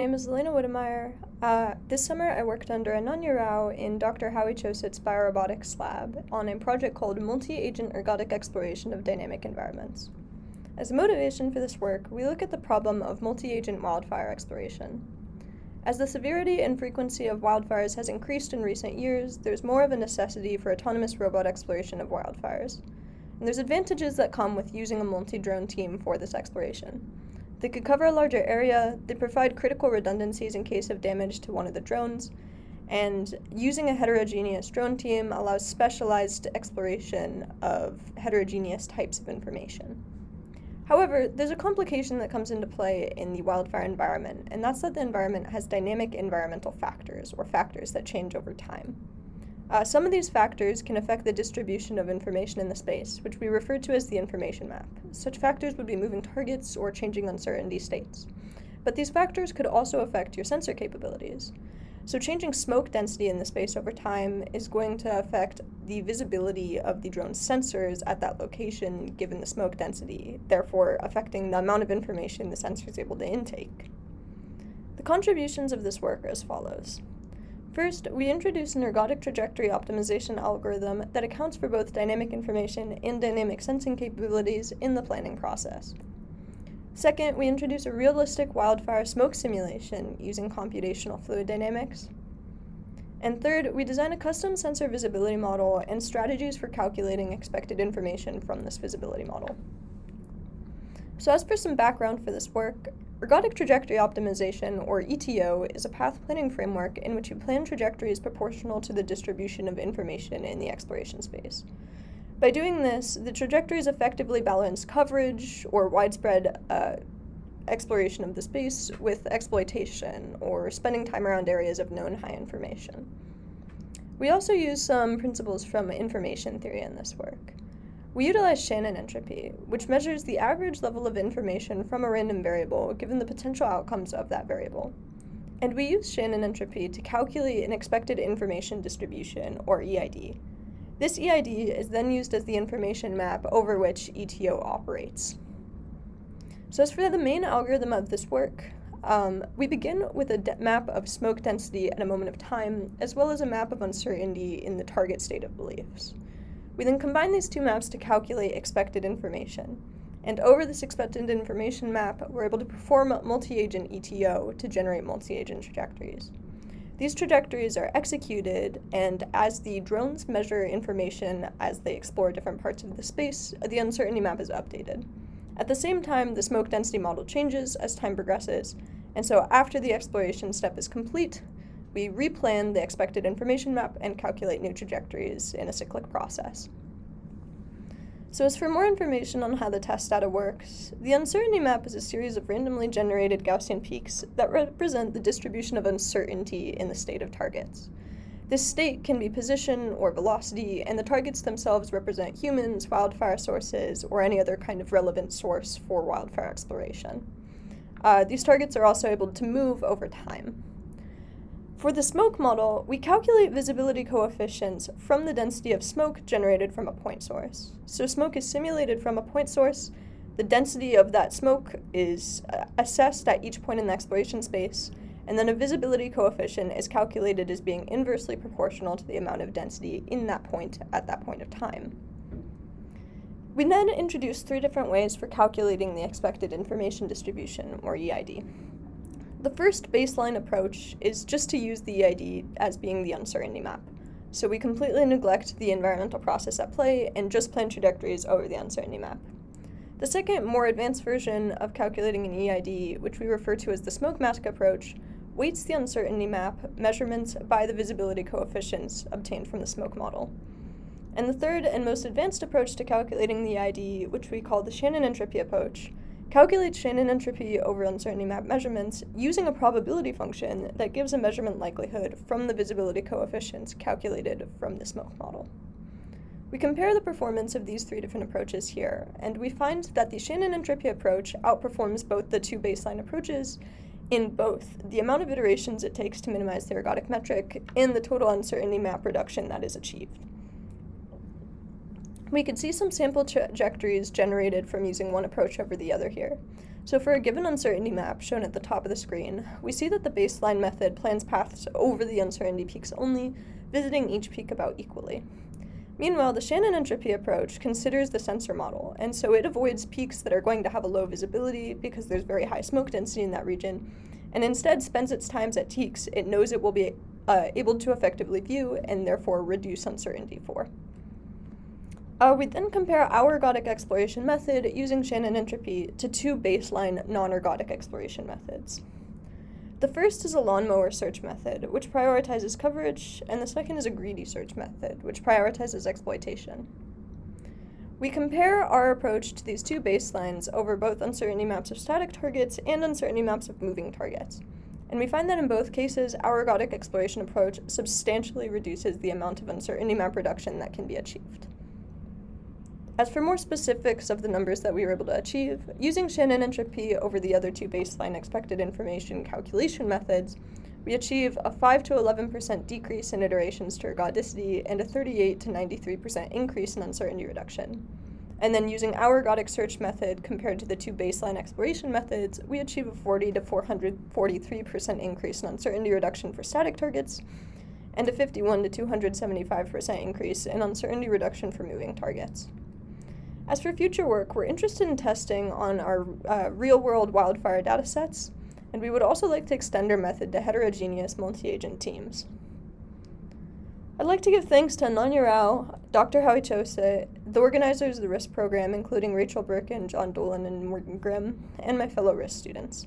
My name is Elena Wittemyer. This summer I worked under Ananya Rao in Dr. Howie Chosit's biorobotics lab on a project called Multi-Agent Ergodic Exploration of Dynamic Environments. As a motivation for this work, we look at the problem of multi-agent wildfire exploration. As the severity and frequency of wildfires has increased in recent years, there's more of a necessity for autonomous robot exploration of wildfires. And there's advantages that come with using a multi-drone team for this exploration. They could cover a larger area, they provide critical redundancies in case of damage to one of the drones, and using a heterogeneous drone team allows specialized exploration of heterogeneous types of information. However, there's a complication that comes into play in the wildfire environment, and that's that the environment has dynamic environmental factors, or factors that change over time. Some of these factors can affect the distribution of information in the space, which we refer to as the information map. Such factors would be moving targets or changing uncertainty states. But these factors could also affect your sensor capabilities. So changing smoke density in the space over time is going to affect the visibility of the drone's sensors at that location given the smoke density, therefore affecting the amount of information the sensor is able to intake. The contributions of this work are as follows. First, we introduce an ergodic trajectory optimization algorithm that accounts for both dynamic information and dynamic sensing capabilities in the planning process. Second, we introduce a realistic wildfire smoke simulation using computational fluid dynamics. And third, we design a custom sensor visibility model and strategies for calculating expected information from this visibility model. So as for some background for this work, Ergodic Trajectory Optimization, or ETO, is a path planning framework in which you plan trajectories proportional to the distribution of information in the exploration space. By doing this, the trajectories effectively balance coverage or widespread exploration of the space with exploitation, or spending time around areas of known high information. We also use some principles from information theory in this work. We utilize Shannon entropy, which measures the average level of information from a random variable given the potential outcomes of that variable. And we use Shannon entropy to calculate an expected information distribution, or EID. This EID is then used as the information map over which ETO operates. So as for the main algorithm of this work, we begin with a map of smoke density at a moment of time, as well as a map of uncertainty in the target state of beliefs. We then combine these two maps to calculate expected information, and over this expected information map, we're able to perform multi-agent ETO to generate multi-agent trajectories. These trajectories are executed, and as the drones measure information as they explore different parts of the space, the uncertainty map is updated. At the same time, the smoke density model changes as time progresses, and so after the exploration step is complete, we replan the expected information map and calculate new trajectories in a cyclic process. So as for more information on how the test data works, the uncertainty map is a series of randomly generated Gaussian peaks that represent the distribution of uncertainty in the state of targets. This state can be position or velocity, and the targets themselves represent humans, wildfire sources, or any other kind of relevant source for wildfire exploration. These targets are also able to move over time. For the smoke model, we calculate visibility coefficients from the density of smoke generated from a point source. So smoke is simulated from a point source, the density of that smoke is assessed at each point in the exploration space, and then a visibility coefficient is calculated as being inversely proportional to the amount of density in that point at that point of time. We then introduce three different ways for calculating the expected information distribution, or EID. The first baseline approach is just to use the EID as being the uncertainty map. So we completely neglect the environmental process at play and just plan trajectories over the uncertainty map. The second, more advanced version of calculating an EID, which we refer to as the smoke mask approach, weights the uncertainty map measurements by the visibility coefficients obtained from the smoke model. And the third and most advanced approach to calculating the EID, which we call the Shannon entropy approach, calculates Shannon entropy over uncertainty map measurements using a probability function that gives a measurement likelihood from the visibility coefficients calculated from the smoke model. We compare the performance of these three different approaches here, and we find that the Shannon entropy approach outperforms both the two baseline approaches in both the amount of iterations it takes to minimize the ergodic metric and the total uncertainty map reduction that is achieved. We could see some sample trajectories generated from using one approach over the other here. So for a given uncertainty map shown at the top of the screen, we see that the baseline method plans paths over the uncertainty peaks only, visiting each peak about equally. Meanwhile, the Shannon entropy approach considers the sensor model, and so it avoids peaks that are going to have a low visibility because there's very high smoke density in that region, and instead spends its times at peaks it knows it will be able to effectively view and therefore reduce uncertainty for. We then compare our ergodic exploration method using Shannon entropy to two baseline non-ergodic exploration methods. The first is a lawnmower search method, which prioritizes coverage, and the second is a greedy search method, which prioritizes exploitation. We compare our approach to these two baselines over both uncertainty maps of static targets and uncertainty maps of moving targets, and we find that in both cases, our ergodic exploration approach substantially reduces the amount of uncertainty map reduction that can be achieved. As for more specifics of the numbers that we were able to achieve, using Shannon entropy over the other two baseline expected information calculation methods, we achieve a 5 to 11% decrease in iterations to ergodicity and a 38 to 93% increase in uncertainty reduction. And then using our ergodic search method compared to the two baseline exploration methods, we achieve a 40 to 443% increase in uncertainty reduction for static targets, and a 51 to 275% increase in uncertainty reduction for moving targets. As for future work, we're interested in testing on our real-world wildfire datasets, and we would also like to extend our method to heterogeneous multi-agent teams. I'd like to give thanks to Ananya Rao, Dr. Howie Chose, the organizers of the RISC program, including Rachel Birkin, John Dolan, and Morgan Grimm, and my fellow RISC students.